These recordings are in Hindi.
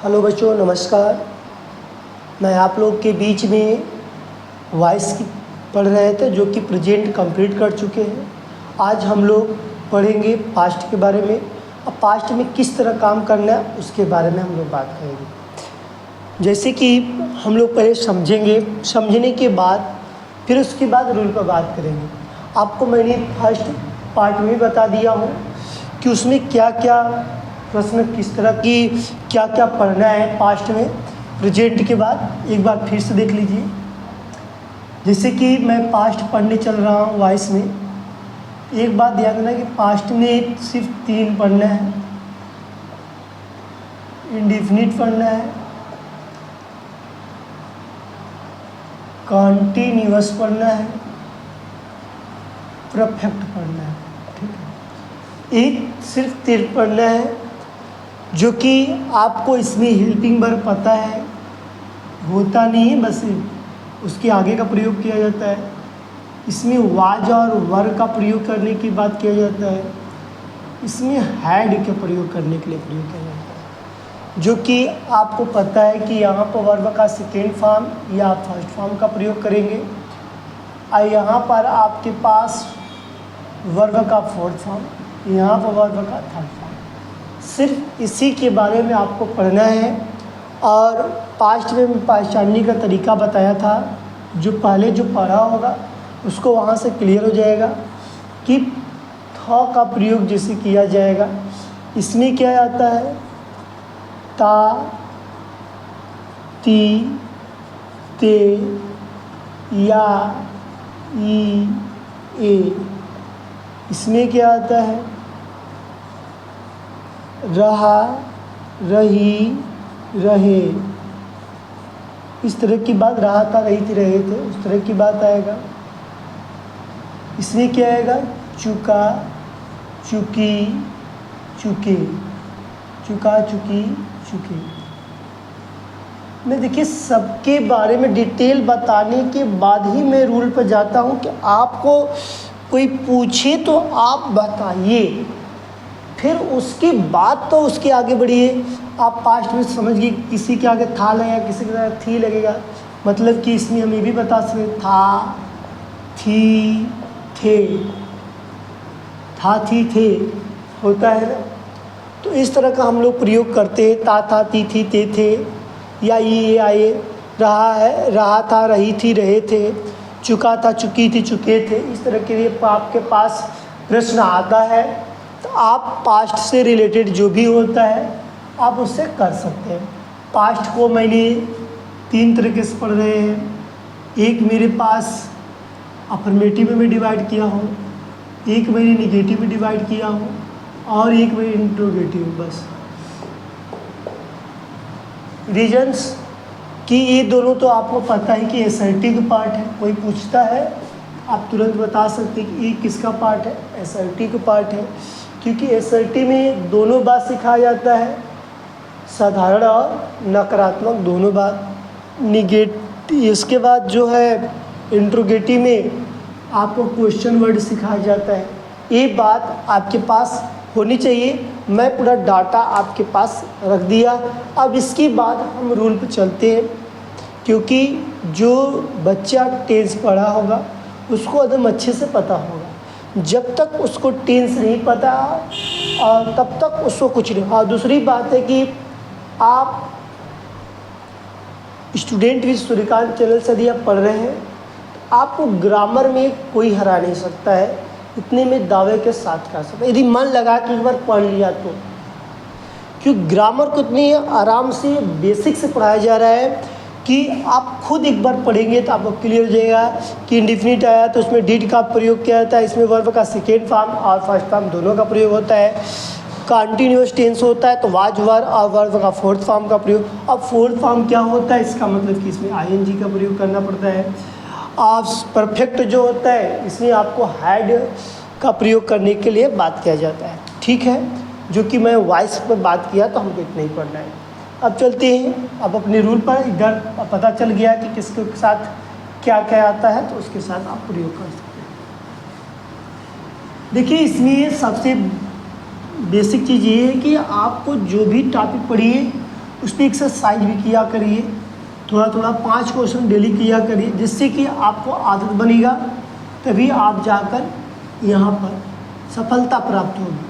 हेलो बच्चों, नमस्कार। मैं आप लोग के बीच में वॉइस की पढ़ रहे थे जो कि प्रेजेंट कंप्लीट कर चुके हैं। आज हम लोग पढ़ेंगे पास्ट के बारे में। अब पास्ट में किस तरह काम करना है उसके बारे में हम लोग बात करेंगे। जैसे कि हम लोग पहले समझेंगे, समझने के बाद फिर उसके बाद रूल पर बात करेंगे। आपको मैंने फर्स्ट पार्ट में बता दिया हूँ कि उसमें क्या क्या प्रश्न, किस तरह की क्या क्या पढ़ना है पास्ट में प्रेजेंट के बाद। एक बार फिर से देख लीजिए। जैसे कि मैं पास्ट पढ़ने चल रहा हूँ वॉइस में। एक बात ध्यान देना कि पास्ट में सिर्फ 3 पढ़ना है। इंडेफिनिट पढ़ना है, कॉन्टिन्यूअस पढ़ना है, परफेक्ट पढ़ना है। ठीक है, एक सिर्फ 3 पढ़ना है जो कि आपको इसमें हेल्पिंग वर्ब पता है, होता नहीं है, बस उसके आगे का प्रयोग किया जाता है। इसमें वाज और वर का प्रयोग करने की बात किया जाता है। इसमें हैड के प्रयोग करने के लिए प्रयोग किया जाता है, जो कि आपको पता है कि यहाँ पर वर्ब का सेकेंड फॉर्म या फर्स्ट फॉर्म का प्रयोग करेंगे और यहाँ पर आपके पास वर्ब का फोर्थ फॉर्म, यहाँ पर वर्ब का थर्ड फॉर्म। सिर्फ इसी के बारे में आपको पढ़ना है। और पास्ट में पहचानने का तरीका बताया था, जो पहले जो पढ़ा होगा उसको वहाँ से क्लियर हो जाएगा कि था का प्रयोग जैसे किया जाएगा। इसमें क्या आता है, ता, ती, ते, या, ई, ए। इसमें क्या आता है, रहा, रही, रहे। इस तरह की बात, रहा था, रही थी, रहे थे, उस तरह की बात आएगा। इसमें क्या आएगा, चुका, चुकी, चुके, चुका, चुकी, चुके। मैं देखिए सबके बारे में डिटेल बताने के बाद ही मैं रूल पर जाता हूँ कि आपको कोई पूछे तो आप बताइए, फिर उसके बाद तो उसके आगे बढ़िए। आप पास्ट में समझिए, किसी के आगे था लगेगा, किसी के आगे थी लगेगा, मतलब कि इसमें हम ये भी बता सकते था, थी, थे, था, थी, थे, होता है ना। तो इस तरह का हम लोग प्रयोग करते हैं, ता, था, ती, थी, ते, थे, या ये आए, रहा है, रहा था, रही थी, रहे थे, चुका था, चुकी थी, चुके थे। इस तरह के लिए आपके पास प्रश्न आता है तो आप पास्ट से रिलेटेड जो भी होता है आप उससे कर सकते हैं। पास्ट को मैंने 3 तरीके से पढ़ रहे हैं। एक मेरे पास अफर्मेटिव में डिवाइड किया हूँ, एक मैंने निगेटिव में डिवाइड किया हूँ, और एक मैंने इंट्रोगेटिव। बस रीजन्स कि ये दोनों तो आपको पता है कि असर्टिव पार्ट है। कोई पूछता है आप तुरंत बता सकते हैं कि ये किसका पार्ट है, असर्टिव का पार्ट है, क्योंकि असर्टिव में दोनों बात सिखाया जाता है, साधारण और नकारात्मक दोनों बात। इसके बाद जो है इंट्रोगेटिव में आपको क्वेश्चन वर्ड सिखाया जाता है। ये बात आपके पास होनी चाहिए। मैं पूरा डाटा आपके पास रख दिया। अब इसके बाद हम रूल पे चलते हैं, क्योंकि जो बच्चा टेंस पढ़ा होगा उसको एकदम अच्छे से पता होगा। जब तक उसको टेंस नहीं पता और तब तक उसको कुछ नहीं। और दूसरी बात है कि आप स्टूडेंट भी सूर्यकांत चैनल से यदि आप पढ़ रहे हैं तो आपको ग्रामर में कोई हरा नहीं सकता है, इतने में दावे के साथ कह सकते यदि मन लगा कि एक बार पढ़ लिया तो। क्योंकि ग्रामर को इतनी आराम से बेसिक से पढ़ाया जा रहा है कि आप खुद एक बार पढ़ेंगे तो आपको क्लियर हो जाएगा कि इंडेफिनिट आया तो उसमें डिड का प्रयोग किया जाता है, इसमें वर्ब का सेकेंड फॉर्म और फर्स्ट फॉर्म दोनों का प्रयोग होता है। कंटिन्यूअस टेंस होता है तो वाज वर और वर्ब का फोर्थ फॉर्म का प्रयोग। अब फोर्थ फॉर्म क्या होता है, इसका मतलब कि इसमें आईएनजी का प्रयोग करना पड़ता है। और परफेक्ट जो होता है इसमें आपको हैड का प्रयोग करने के लिए बात किया जाता है। ठीक है, जो कि मैं वॉइस पर बात किया तो हमको इतना ही पढ़ना है। अब चलते हैं, अब अपने रूल पर इधर पता चल गया कि किसके साथ क्या क्या आता है तो उसके साथ आप प्रयोग कर सकते हैं। देखिए इसमें सबसे बेसिक चीज़ ये है कि आपको जो भी टॉपिक पढ़िए उस पर एक्सरसाइज भी किया करिए, थोड़ा थोड़ा 5 क्वेश्चन डेली किया करिए, जिससे कि आपको आदत बनेगा, तभी आप जाकर यहाँ पर सफलता प्राप्त होगी।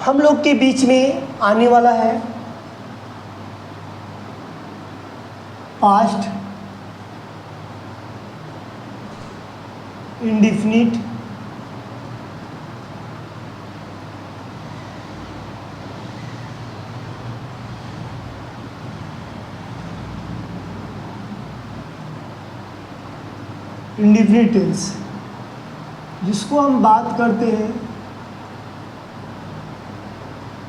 हम लोग के बीच में आने वाला है पास्ट इंडिफिनिट इंडिफिनिट टेंस, जिसको हम बात करते हैं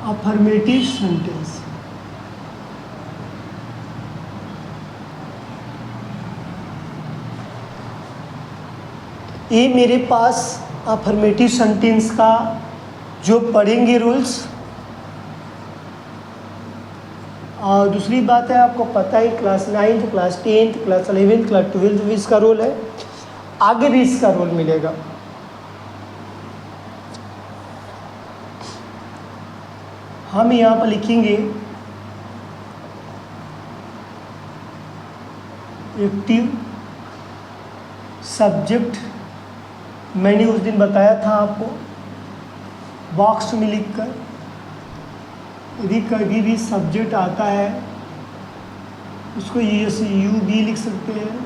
अफर्मेटिव सेंटेंस। ये मेरे पास अफर्मेटिव सेंटेंस का जो पढ़ेंगे रूल्स। और दूसरी बात है, आपको पता है class 9th, class 10th, class 11th, class 12th भी इसका रोल है, आगे भी इसका रोल मिलेगा। हम यहाँ पर लिखेंगे एक्टिव सब्जेक्ट। मैंने उस दिन बताया था आपको बॉक्स में लिखकर, यदि कभी भी सब्जेक्ट आता है उसको यू भी लिख सकते हैं,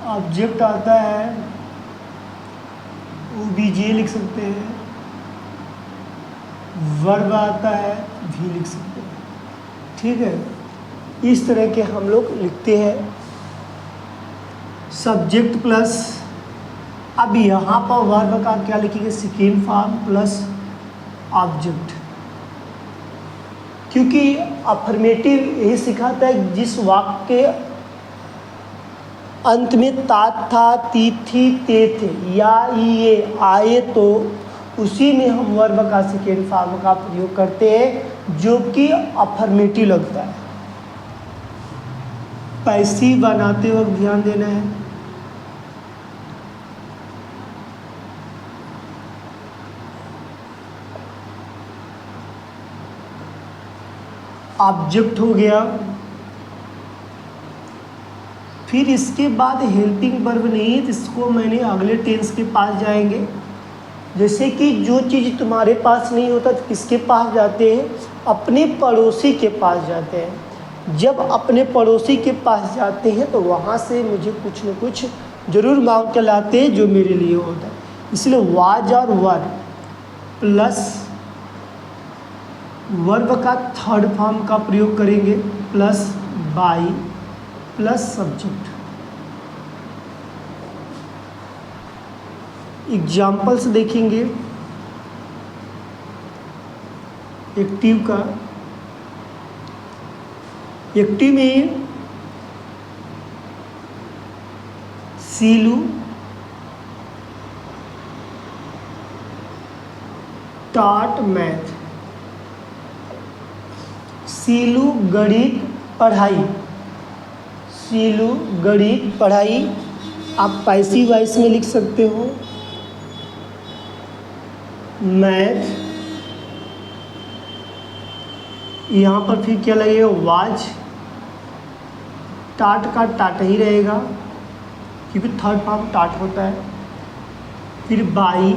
ऑब्जेक्ट आता है OBJ लिख सकते हैं, वर्ब आता है भी लिख सकते हैं। ठीक है, इस तरह के हम लोग लिखते हैं सब्जेक्ट प्लस। अब यहाँ पर वर्ब का क्या लिखेंगे, सेकेंड फॉर्म प्लस ऑब्जेक्ट, क्योंकि अफर्मेटिव यही सिखाता है जिस वाक्य के अंत में ता, था, ती, थी, ते थे या ये आए तो उसी में हम वर्ब का सेकेंड फॉर्म का प्रयोग करते हैं, जो कि अफर्मेटिव लगता है। पैसिव बनाते वक्त ध्यान देना है। ऑब्जेक्ट हो गया, फिर इसके बाद हेल्पिंग वर्ब नहीं है, इसको मैंने अगले टेंस के पास जाएंगे। जैसे कि जो चीज़ तुम्हारे पास नहीं होता तो किसके पास जाते हैं, अपने पड़ोसी के पास जाते हैं। जब अपने पड़ोसी के पास जाते हैं तो वहाँ से मुझे कुछ न कुछ ज़रूर मांग के लाते हैं जो मेरे लिए होता है। इसलिए वाज और वर प्लस वर्ब का थर्ड फॉर्म का प्रयोग करेंगे plus by plus subject. Examples देखेंगे एक्टिव का। एक्टिव में सीलू, टाट मैथ, सीलू गणित पढ़ाई, सीलू गणित पढ़ाई। आप पैसिव वॉइस में लिख सकते हो मैथ। यहाँ पर फिर क्या लगेगा, वाज, टाट का टाट ही रहेगा क्योंकि थर्ड फॉर्म टाट होता है। फिर बाई,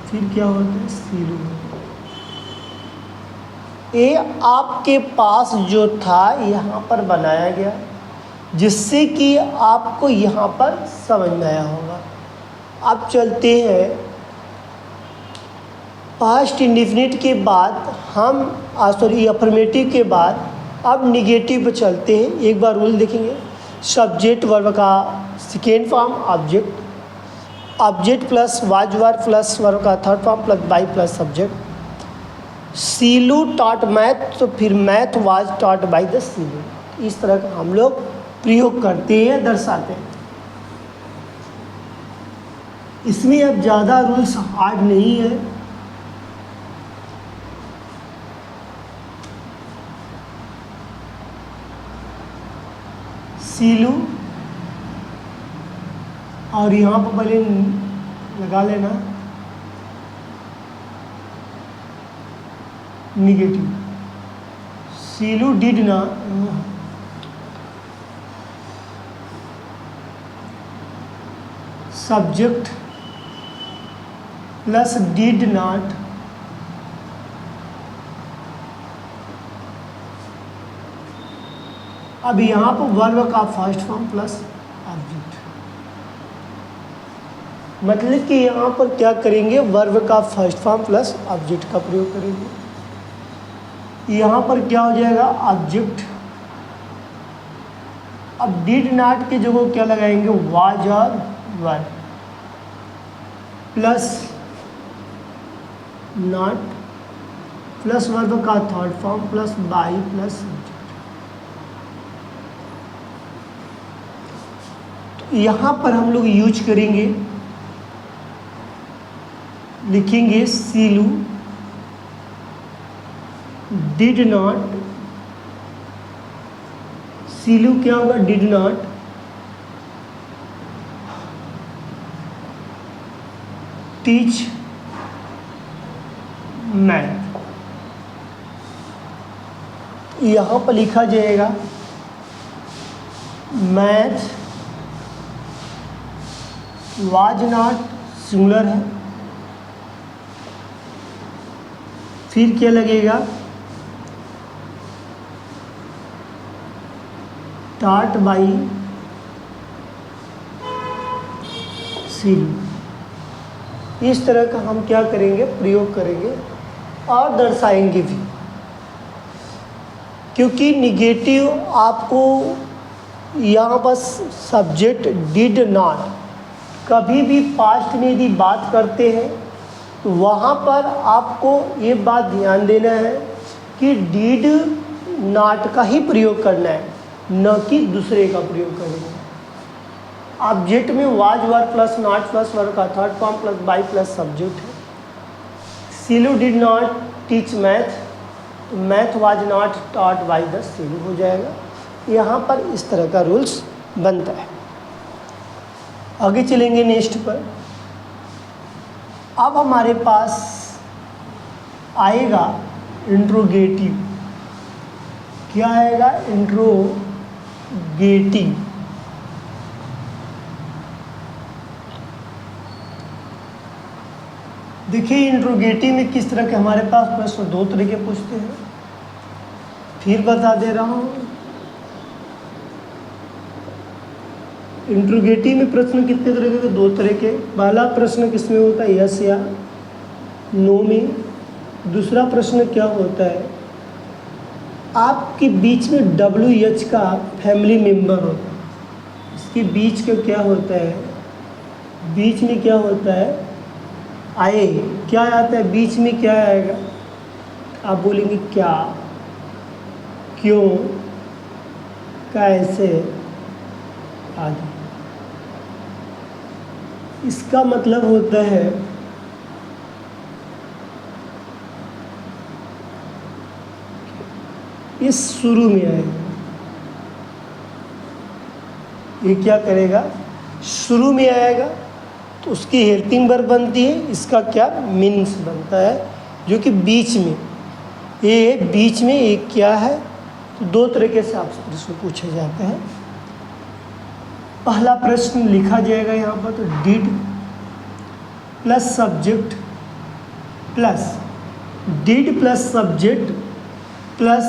फिर क्या होता है, सीलू। ये आपके पास जो था यहाँ पर बनाया गया, जिससे कि आपको यहाँ पर समझ में आया होगा। अब चलते हैं पास्ट इंडेफिनिट के बाद हम अफर्मेटिव के बाद अब निगेटिव पर चलते हैं। एक बार रूल देखेंगे, सब्जेक्ट वर्ब का second form object, object plus was were plus verb का third form plus by plus subject. Seelu taught math, तो फिर math was taught by the Seelu. इस तरह का हम लोग प्रयोग करते हैं, दर्शाते हैं। इसमें अब ज़्यादा रूल्स हार्ड नहीं है। सीलू और यहाँ पर पहले लगा लेना, निगेटिव। सीलू डिड ना, सब्जेक्ट प्लस डिड नॉट अब यहाँ पर वर्ब का फर्स्ट फॉर्म प्लस ऑब्जेक्ट, मतलब कि यहाँ पर क्या करेंगे, वर्ब का फर्स्ट फॉर्म प्लस ऑब्जेक्ट का प्रयोग करेंगे। यहाँ पर क्या हो जाएगा, ऑब्जेक्ट। अब डिड नॉट की जगह क्या लगाएंगे, वाज और were plus not plus verb का third form plus by plus subject. तो यहाँ पर हम लोग यूज करेंगे, लिखेंगे सीलू डिड नॉट, सीलू क्या होगा, डिड नॉट टीच मैथ। यहाँ पर लिखा जाएगा मैथ वाज नॉट, सिंगुलर है, फिर क्या लगेगा, टाट बाई सीलू। इस तरह का हम क्या करेंगे, प्रयोग करेंगे और दर्शाएंगे भी, क्योंकि निगेटिव आपको यहाँ पर सब्जेक्ट डिड नॉट, कभी भी पास्ट में यदि बात करते हैं तो वहाँ पर आपको ये बात ध्यान देना है कि डिड नॉट का ही प्रयोग करना है, न कि दूसरे का प्रयोग करेंगे। ऑब्जेक्ट में was were plus not plus verb का third form plus by plus subject है। Seelu did not teach math, तो math was not taught by the Seelu हो जाएगा। यहाँ पर इस तरह का रूल्स बनता है। आगे चलेंगे नेक्स्ट पर। अब हमारे पास आएगा इंट्रोगेटिव। क्या आएगा, इंट्रोगेटिव। देखिए इंट्रोगेटिव में किस तरह के हमारे पास प्रश्न दो तरह के पूछते हैं, फिर बता दे रहा हूँ। इंट्रोगेटिव में प्रश्न कितने तरह के, दो तरह के। पहला प्रश्न किसमें होता है, यस या नो में। दूसरा प्रश्न क्या होता है, आपके बीच में WH का फैमिली मेंबर होता है, इसके बीच का क्या होता है, बीच में क्या होता है, आए क्या आता है, बीच में क्या आएगा, आप बोलेंगे क्या, क्यों, कैसे आदि। इसका मतलब होता है इस शुरू में आएगा, ये क्या करेगा, शुरू में आएगा तो उसकी हेल्पिंग वर्ब बनती है, इसका क्या मीनिंग्स बनता है, जो कि बीच में, ये बीच में एक क्या है। तो दो तरीके से आपसे प्रश्न पूछे जाते हैं। पहला प्रश्न लिखा जाएगा यहाँ पर, तो did plus subject plus did plus subject plus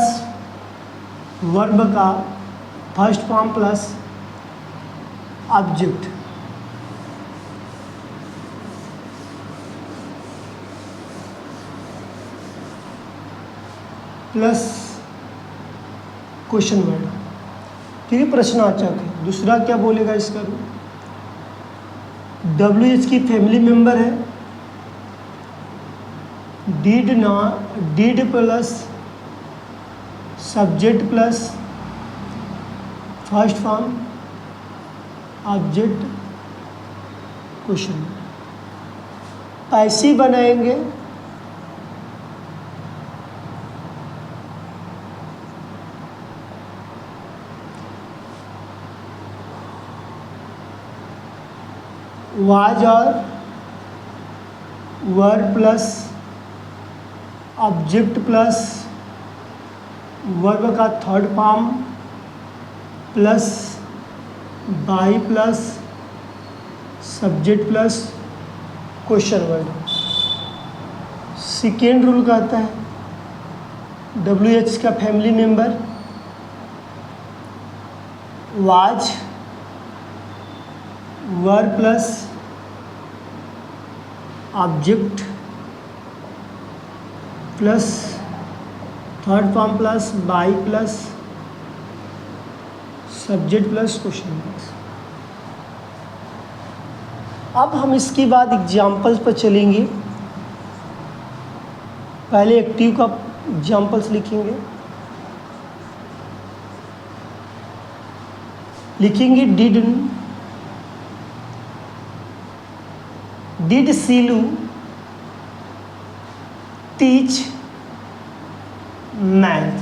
verb का first form plus object. Plus question word, ठीक है, प्रश्नवाचक है। दूसरा क्या बोलेगा इसका, WH की फैमिली मेंबर है, did plus subject plus first form object question. ऐसे बनाएंगे वाज और verb plus object plus verb का third form plus by plus subject plus question word. Second rule कहता है WH का family member was verb plus object plus third form plus by plus subject plus question marks. अब हम इसके बाद एग्जाम्पल्स पर चलेंगे। पहले एक्टिव का एग्जाम्पल्स लिखेंगे। Did Seelu teach math.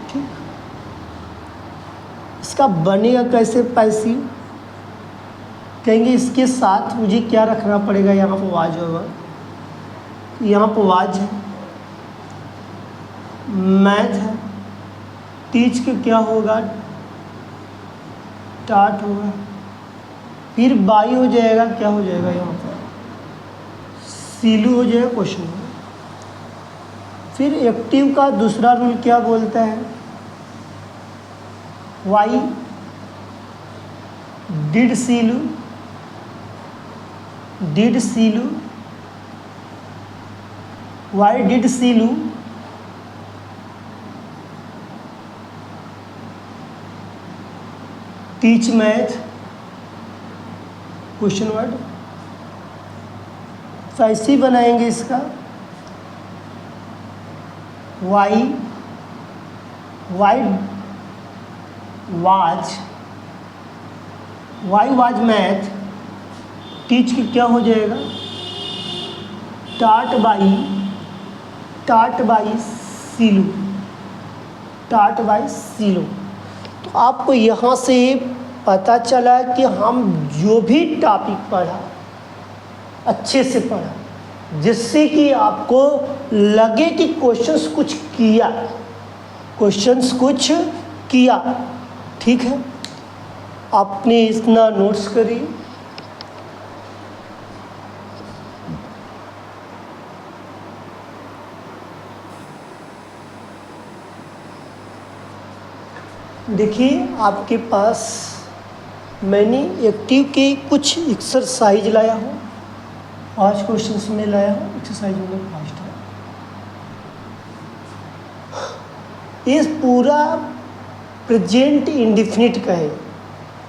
ठीक, इसका बनेगा कैसे पैसिव? कहेंगे इसके साथ मुझे क्या रखना पड़ेगा, यहाँ पर वाज होगा, यहाँ पर वाज है, मैथ है, टीच के क्या होगा, टाट होगा, फिर बाई हो जाएगा, क्या हो जाएगा यहाँ पर सीलू हो जाएगा, क्वेश्चन होगा। फिर एक्टिव का दूसरा रूल क्या बोलता है, why did Seelu why did Seelu teach math, question word. ऐसे ही बनाएंगे इसका, वाई वाज मैथ, टीच की क्या हो जाएगा, टाट बाई सीलू। तो आपको यहाँ से पता चला कि हम जो भी टॉपिक पढ़ा अच्छे से पढ़ा, जिससे कि आपको लगे कि क्वेश्चंस कुछ किया। ठीक है, आपने इतना नोट्स करिए। देखिए आपके पास मैंने एक्टिव के कुछ एक्सरसाइज लाया हूँ, 5 क्वेश्चंस में लाया हूँ। एक्सरसाइज में फास्ट है। ये पूरा प्रेजेंट इंडेफिनिट का है,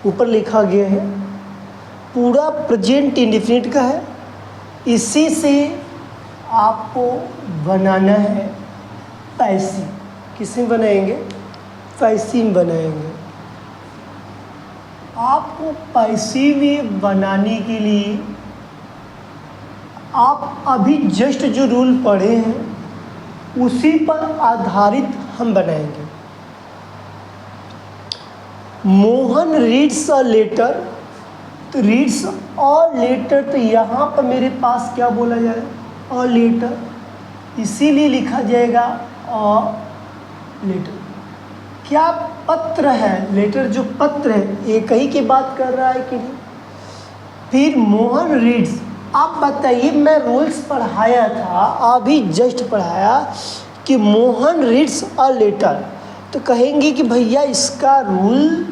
ऊपर लिखा गया है, पूरा प्रेजेंट इंडेफिनिट का है। इसी से आपको बनाना है पैसिव। किसमें बनाएंगे, पैसिव बनाएंगे। आपको पैसिव में बनाने के लिए आप अभी जस्ट जो रूल पढ़े हैं उसी पर आधारित हम बनाएंगे। मोहन रीड्स अ लेटर, तो रीड्स अ लेटर, तो यहाँ पर मेरे पास क्या बोला जाए, अ लेटर, इसीलिए लिखा जाएगा अ लेटर। क्या पत्र है, लेटर जो पत्र है एक ही की बात कर रहा है कि नहीं। फिर मोहन रीड्स, आप बताइए, मैं रूल्स पढ़ाया था अभी जस्ट पढ़ाया कि मोहन रीड्स अ लेटर, तो कहेंगे कि भैया इसका रूल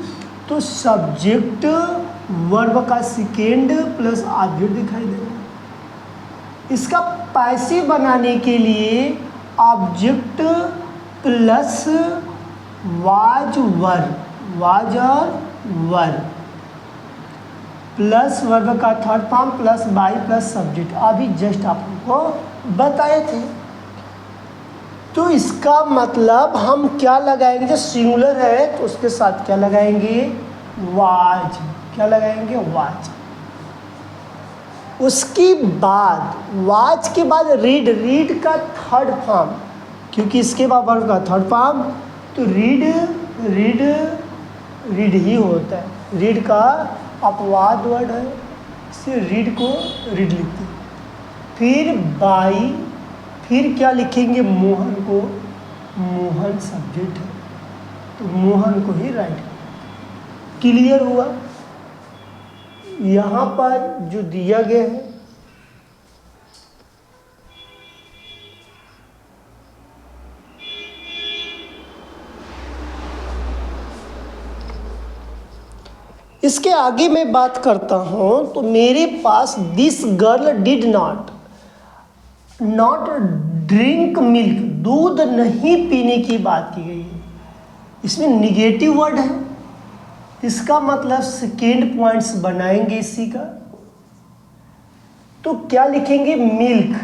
तो सब्जेक्ट वर्ब का सेकेंड प्लस ऑब्जेक्ट दिखाई दे रहा है। इसका पैसिव बनाने के लिए ऑब्जेक्ट प्लस वाज और वर्ब प्लस वर्ब का third form plus by plus subject, अभी जस्ट आपको बताए थे। तो इसका मतलब हम क्या लगाएंगे, जो सिंगुलर है तो उसके साथ क्या लगाएंगे, वाज। क्या लगाएंगे, वाज। उसके बाद वाज के बाद रीड का थर्ड फॉर्म, क्योंकि इसके बाद वर्ब का थर्ड फॉर्म, तो रीड ही होता है। रीड का अपवाद वर्ड है, इससे रीड को रीड लिखते हैं। फिर बाई, फिर क्या लिखेंगे, मोहन को, मोहन सब्जेक्ट है तो मोहन को ही राइट। क्लियर हुआ? यहाँ पर जो दिया गया है इसके आगे मैं बात करता हूं तो मेरे पास this girl did not drink milk, दूध नहीं पीने की बात की गई है। इसमें निगेटिव वर्ड है, इसका मतलब सेकेंड पॉइंट्स बनाएंगे इसी का। तो क्या लिखेंगे, मिल्क।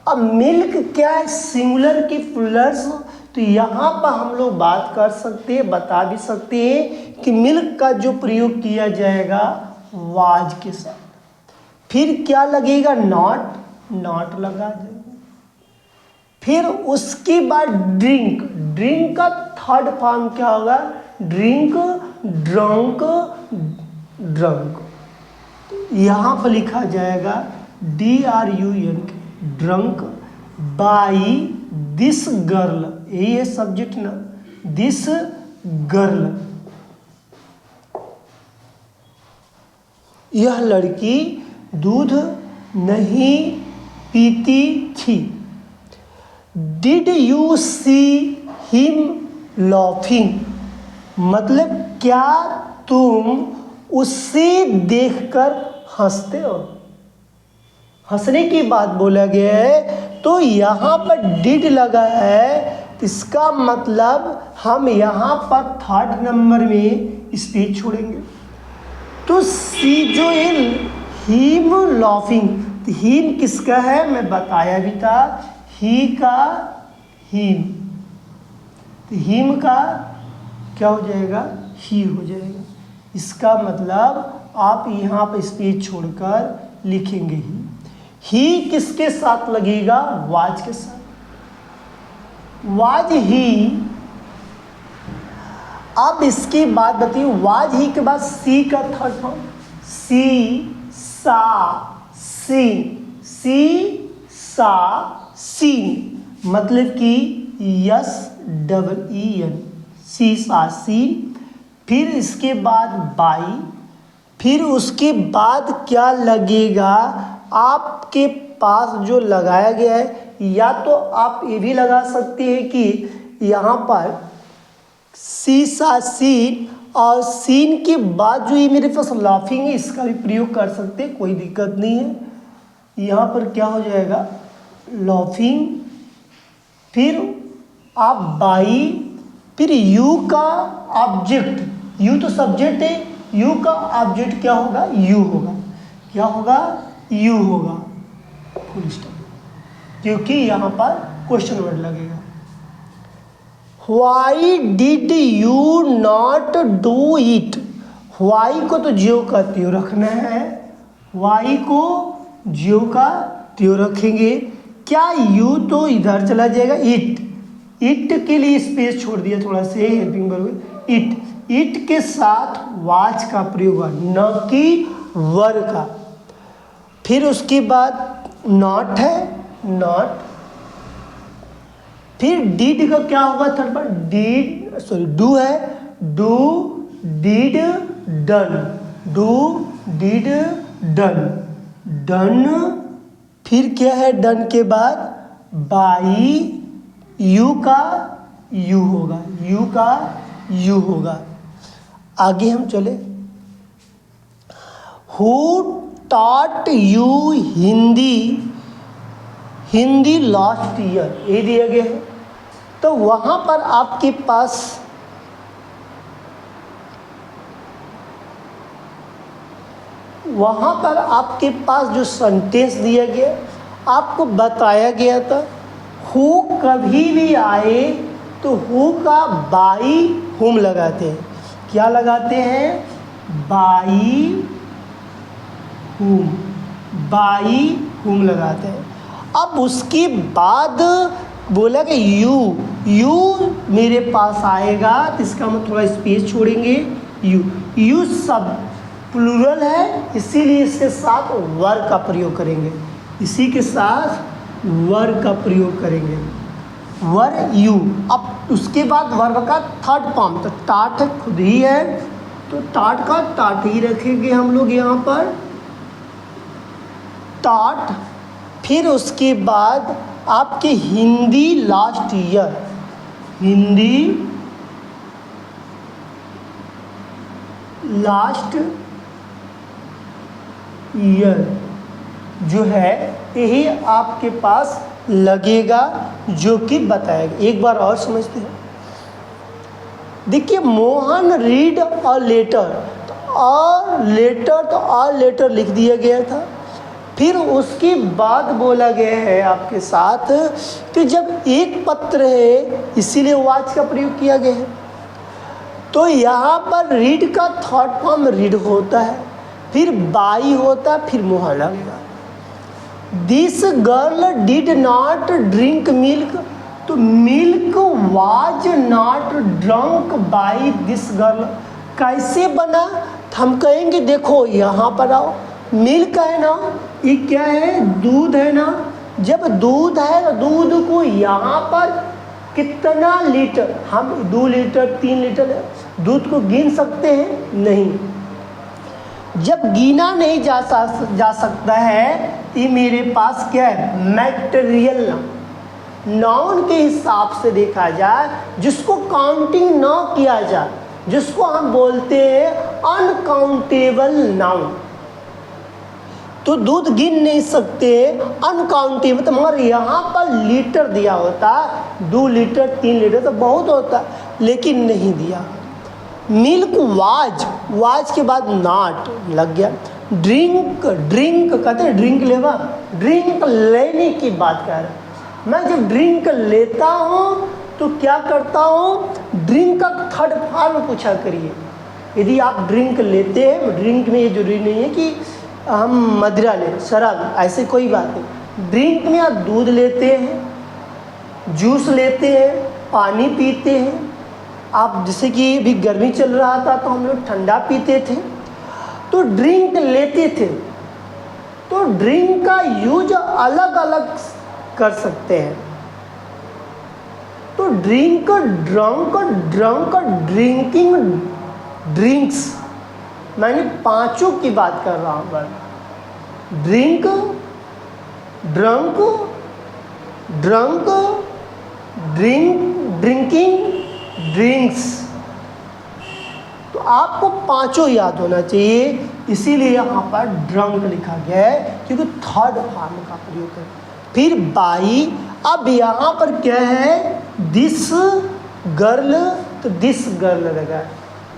अब मिल्क क्या है, सिंगुलर की प्लस, तो यहां पर हम लोग बात कर सकते हैं, बता भी सकते हैं कि मिल्क का जो प्रयोग किया जाएगा वाज के साथ। फिर क्या लगेगा, नॉट लगा देंगे। फिर उसके बाद ड्रिंक, ड्रिंक का थर्ड फॉर्म क्या होगा, ड्रिंक, ड्रंक, ड्रंक। यहां पर लिखा जाएगा DRUNK, drunk by this girl, यही है सब्जेक्ट ना, दिस गर्ल, यह लड़की दूध नहीं पीती थी। Did you see him laughing, मतलब क्या तुम उससे देखकर हंसते हो। हंसने की बात बोला गया है तो यहाँ पर डिड लगा है, इसका मतलब हम यहाँ पर थर्ड नंबर में स्पेस छोड़ेंगे। तो सी जो है हिम लॉफिंग, तो हिम किसका है मैं बताया भी था, ही का हिम, तो हिम का क्या हो जाएगा, ही हो जाएगा। इसका मतलब आप यहाँ पर स्पेस छोड़कर लिखेंगे ही किसके साथ लगेगा, वाज के साथ, वाज ही। अब इसके बाद बताइए, वाज ही के बाद सी का थर्ड फॉर्म, सी सा सीन, सी सा सीन, मतलब कि SEEN, सी सा सीन। फिर इसके बाद बाई, फिर उसके बाद क्या लगेगा, आपके पास जो लगाया गया है, या तो आप ये भी लगा सकते हैं कि यहाँ पर सी सा सीन और सीन के बाद जो ये मेरे पास लाफिंग है, इसका भी प्रयोग कर सकते हैं, कोई दिक्कत नहीं है। यहाँ पर क्या हो जाएगा, लाफिंग, फिर आप बाई, फिर यू का ऑब्जेक्ट, यू तो सब्जेक्ट है, यू का ऑब्जेक्ट क्या होगा, यू होगा, क्या होगा, यू होगा, फुल स्टॉप, क्योंकि यहाँ पर क्वेश्चन वर्ड लगेगा। Why did you not do it? Why को तो ज्यो का त्यों रखना है, Why को ज्यो का त्यों रखेंगे। क्या यू तो इधर चला जाएगा, इट के लिए स्पेस छोड़ दिया थोड़ा से हेल्पिंग वर्ब, इट के साथ वाज का प्रयोग हुआ, न कि वर का। फिर उसके बाद नॉट है, नॉट, फिर डिड का क्या होगा थर्ड पर, डिड, सॉरी डू है, do did done, do did done, done, फिर क्या है डन के बाद बाई, यू का यू होगा, यू का यू होगा। आगे हम चले, who taught you Hindi last year, ये दिया गया है। तो वहाँ पर आपके पास जो सेंटेंस दिया गया, आपको बताया गया था, हु कभी भी आए तो हु का बाई हुम लगाते हैं। क्या लगाते हैं, बाई हुम लगाते हैं। अब उसके बाद बोला कि यू मेरे पास आएगा, तो इसका हम थोड़ा स्पेस छोड़ेंगे, यू प्लूरल है, इसीलिए इसके साथ वर का प्रयोग करेंगे, इसी के साथ वर का प्रयोग करेंगे, वर यू। अब उसके बाद वर्ब का थर्ड फॉर्म, तो टाट खुद ही है, तो टाट का टाट ही रखेंगे हम लोग यहाँ पर, टाट। फिर उसके बाद आपके Hindi last year, Hindi last year जो है यही आपके पास लगेगा, जो कि बताएगा। एक बार और समझते हैं। देखिए, मोहन रीड अ लेटर, तो अ लेटर लिख दिया गया था। फिर उसके बाद बोला गया है आपके साथ कि जब एक पत्र है, इसीलिए वाच का प्रयोग किया गया है। तो यहाँ पर रीड का थर्ड फॉर्म रीड होता है, फिर बाई होता है, फिर मोहर लगेगा। This girl did not drink milk, तो milk was not drunk by this girl. कैसे बना? तो हम कहेंगे देखो यहाँ पर आओ, मिल्क है ना, ये क्या है? दूध है ना। जब दूध है तो दूध को यहाँ पर कितना लीटर, हम 2 लीटर 3 लीटर दूध को गिन सकते हैं? नहीं। जब गिना नहीं जा सकता है, ये मेरे पास क्या है? मैटेरियल नाउन के हिसाब से देखा जाए, जिसको काउंटिंग ना किया जाए, जिसको हम बोलते हैं अनकाउंटेबल नाउन। तो दूध गिन नहीं सकते, अनकाउंटेबल, तो मगर यहाँ पर लीटर दिया होता, 2 लीटर 3 लीटर तो बहुत होता, लेकिन नहीं दिया। मिल्क वाज के बाद नॉट लग गया। ड्रिंक कहते हैं ड्रिंक लेवा, ड्रिंक लेने की बात कर रहा है। मैं जब ड्रिंक लेता हूँ तो क्या करता हूँ? ड्रिंक का थर्ड फॉर्म पूछा करिए। यदि आप ड्रिंक लेते हैं, ड्रिंक में ये जरूरी नहीं है कि हम मदिरा लें, शराब, ऐसे कोई बात नहीं। ड्रिंक में आप दूध लेते हैं, जूस लेते हैं, पानी पीते हैं। आप जैसे कि अभी गर्मी चल रहा था तो हम लोग ठंडा पीते थे, तो ड्रिंक लेते थे। तो ड्रिंक का यूज अलग अलग कर सकते हैं। तो ड्रिंक, ड्रंक, ड्रिंकिंग, ड्रिंक्स, मैंने पांचों की बात कर रहा हूँ। Drink, drunk, drinking, drinks. तो आपको पांचों याद होना चाहिए, इसीलिए यहाँ पर ड्रंक लिखा गया है, क्योंकि थर्ड फॉर्म का प्रयोग है। फिर बाई, अब यहाँ पर क्या है? दिस गर्ल, तो दिस गर्ल लगा,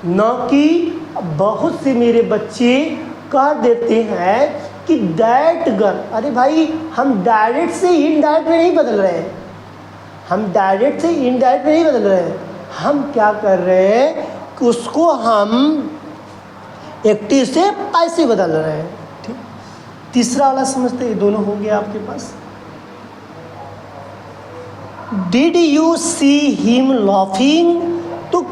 न कि बहुत से मेरे बच्चे कह देते हैं कि दैट गर्ल। अरे भाई, हम डायरेक्ट से इनडायरेक्ट में नहीं बदल रहे हैं, हम डायरेक्ट से इनडायरेक्ट में नहीं बदल रहे हैं। हम क्या कर रहे हैं कि उसको हम एक्टिव से पैसिव बदल रहे हैं। ठीक, तीसरा वाला समझते, ये दोनों हो गया आपके पास। Did you see him laughing, तो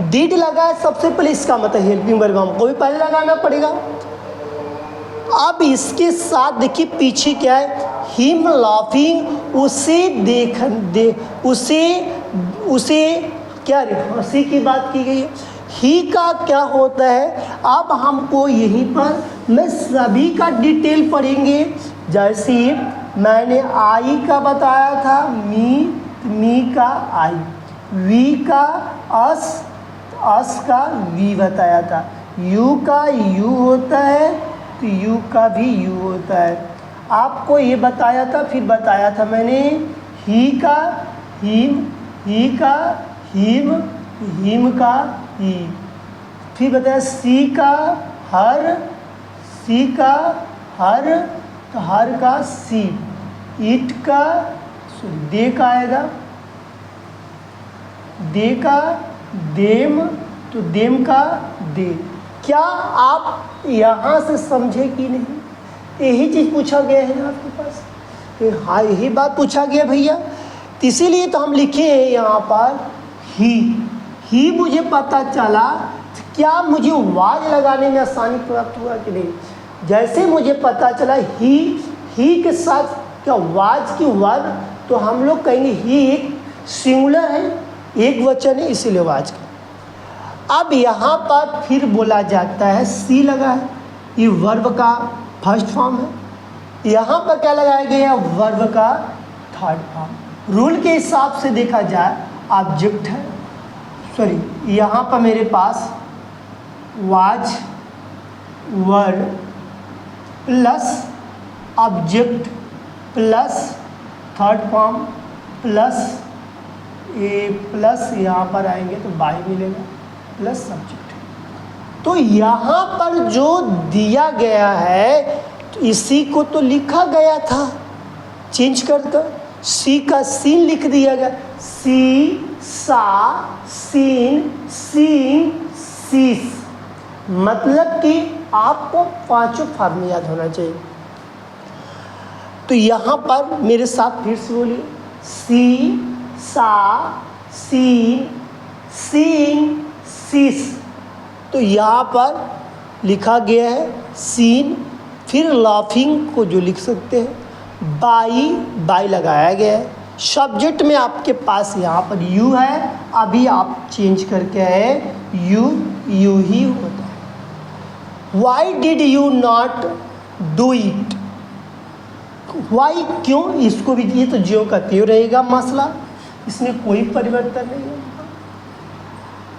डिड लगा है सबसे पहले, इसका मतलब हेल्पिंग वर्ब हमको भी पहले लगाना पड़ेगा। अब इसके साथ देखिए पीछे क्या है? हिम लाफिंग, उसे क्या हंसी की बात की गई है। ही का क्या होता है? अब हमको यहीं पर मैं सभी का डिटेल पढ़ेंगे। जैसे मैंने आई का बताया था, मी का आई, वी का अस का वी बताया था, यू का यू होता है, तो यू का भी यू होता है। आपको ये बताया था, फिर बताया था मैंने ही का हिम, ही का हिम, हिम का ही, फिर बताया सी का हर, सी का हर, तो हर का सी, इट का दे का आएगा, दे का देम, तो देम का दे। क्या आप यहाँ से समझे कि नहीं? यही चीज़ पूछा गया है ना आपके पास। हाँ, यही बात पूछा गया भैया, तो इसीलिए तो हम लिखे हैं यहाँ पर ही मुझे पता चला क्या मुझे वाज लगाने में आसानी प्राप्त हुआ कि नहीं? जैसे मुझे पता चला ही के साथ क्या वाज की वर्ब, तो हम लोग कहेंगे ही एक सिंगुलर है, एक वचन है, इसीलिए वाज का। अब यहाँ पर फिर बोला जाता है सी लगा है, ये वर्ब का फर्स्ट फॉर्म है। यहाँ पर क्या लगाया गया? वर्ब का थर्ड फॉर्म। रूल के हिसाब से देखा जाए ऑब्जेक्ट है, सॉरी यहाँ पर मेरे पास was verb plus object plus third form plus a plus यहाँ पर आएंगे तो बाई मिलेगा प्लस सब्जेक्ट। तो यहाँ पर जो दिया गया है तो इसी को तो लिखा गया था, चेंज कर सी का सीन लिख दिया गया, सी सा सीन सीन सीस। मतलब कि आपको पांचों फॉर्म याद होना चाहिए। तो यहाँ पर मेरे साथ फिर से बोलिए, सी सा सीन सीन सीस। तो यहाँ पर लिखा गया है सीन, फिर लाफिंग को जो लिख सकते हैं बाई लगाया गया है। सब्जेक्ट में आपके पास यहाँ पर यू है, अभी आप चेंज करके है यू ही होता है। Why did you not do it? Why क्यों? इसको भी ये तो ज्यों का त्यों रहेगा मसला, इसमें कोई परिवर्तन नहीं है।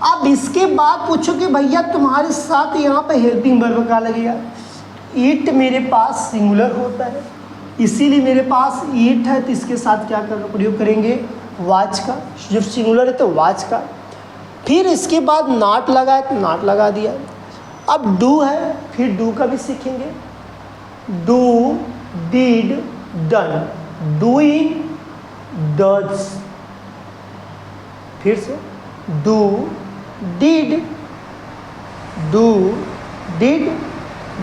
अब इसके बाद पूछो कि भैया तुम्हारे साथ यहाँ पे हेल्पिंग वर्ब का लगेगा। ईट मेरे पास सिंगुलर होता है, इसीलिए मेरे पास ईट है, तो इसके साथ क्या करना प्रयोग करेंगे? वाज का। जब सिंगुलर है तो वाज का। फिर इसके बाद नॉट लगा है तो नॉट लगा दिया। अब डू है, फिर डू का भी सीखेंगे। Do did done, doing does. फिर से do did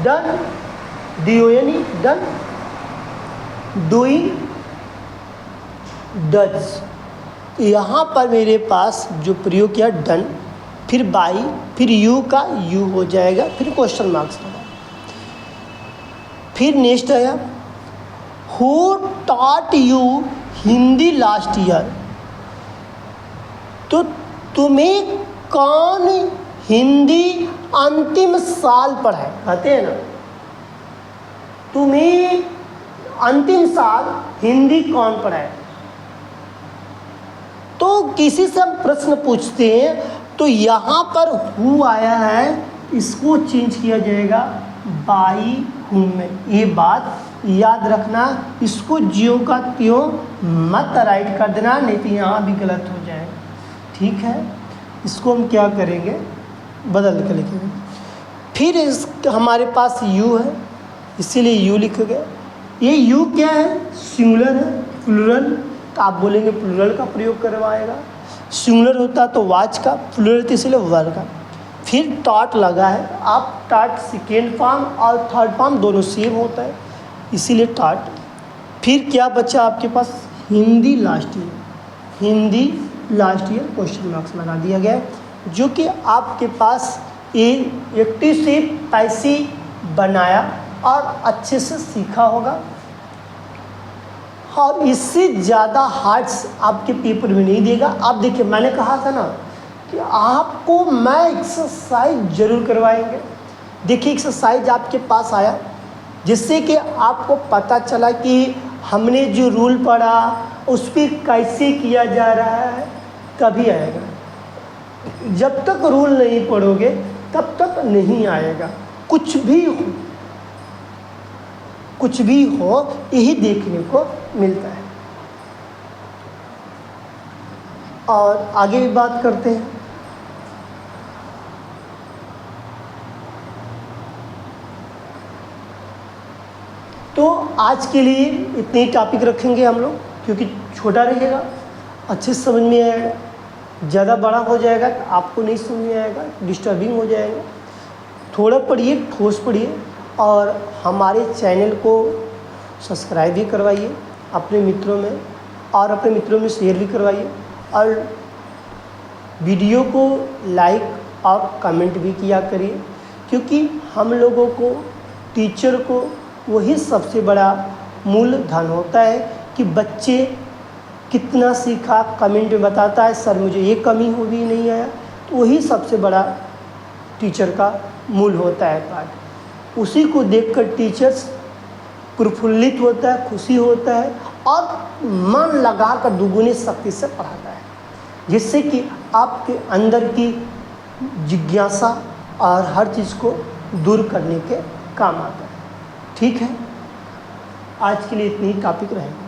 done, DON done, doing does. यहाँ पर मेरे पास जो प्रयोग किया डन, फिर बाई, फिर यू का यू हो जाएगा, फिर क्वेश्चन मार्क्स लगा। फिर नेक्स्ट आया who taught you Hindi last year? तो तुम्हें कौन हिंदी अंतिम साल पढ़ाए? कहते हैं ना, तुम्हें अंतिम साल हिंदी कौन पढ़ाए? तो किसी से हम प्रश्न पूछते हैं तो यहाँ पर हु आया है, इसको चेंज किया जाएगा बाई हुम में। ये बात याद रखना, इसको ज्यों का त्यों मत राइट कर देना, नहीं तो यहाँ भी गलत हो जाएगा। ठीक है, इसको हम क्या करेंगे? बदल के लिखेंगे। फिर इस हमारे पास यू है, इसीलिए यू लिख गया। ये यू क्या है? सिंगुलर है। प्लूरल तो आप बोलेंगे प्लूरल का प्रयोग करवाएगा। सिंगुलर होता तो वाज का, प्लूरल तो इसलिए वर्ब का। फिर टॉट लगा है, आप टॉट सेकेंड फॉर्म और थर्ड फॉर्म दोनों सेम होता है, इसीलिए टॉट। फिर क्या बचा आपके पास? Hindi last year, Hindi last year question marks लगा दिया गया है, जो कि आपके पास एक्टिव से पैसे बनाया और अच्छे से सीखा होगा। और इससे ज़्यादा हार्ड्स आपके पेपर में नहीं देगा। आप देखिए, मैंने कहा था ना कि आपको मैं एक्सरसाइज जरूर करवाएंगे। देखिए, एक्सरसाइज आपके पास आया, जिससे कि आपको पता चला कि हमने जो रूल पढ़ा उस पर कैसे किया जा रहा है, तभी आएगा। जब तक रूल नहीं पढ़ोगे तब तक नहीं आएगा। कुछ भी हो यही देखने को मिलता है। और आगे भी बात करते हैं। तो आज के लिए इतने ही टॉपिक रखेंगे हम लोग, क्योंकि छोटा रहेगा, अच्छे से समझ में आएगा। ज़्यादा बड़ा हो जाएगा तो आपको नहीं समझ में आएगा, डिस्टर्बिंग हो जाएगा। थोड़ा पढ़िए, ठोस पढ़िए, और हमारे चैनल को सब्सक्राइब भी करवाइए अपने मित्रों में, और अपने मित्रों में शेयर भी करवाइए, और वीडियो को लाइक और कमेंट भी किया करिए, क्योंकि हम लोगों को, टीचर को, वही सबसे बड़ा मूलधन होता है कि बच्चे कितना सीखा, कमेंट में बताता है सर मुझे ये कमी हो भी नहीं आया, तो वही सबसे बड़ा टीचर का मूल होता है पाठ। उसी को देखकर टीचर्स प्रफुल्लित होता है, खुशी होता है और मन लगाकर दुगुनी शक्ति से पढ़ाता है, जिससे कि आपके अंदर की जिज्ञासा और हर चीज़ को दूर करने के काम आता है। ठीक है, आज के लिए इतनी ही टॉपिक रहेगा।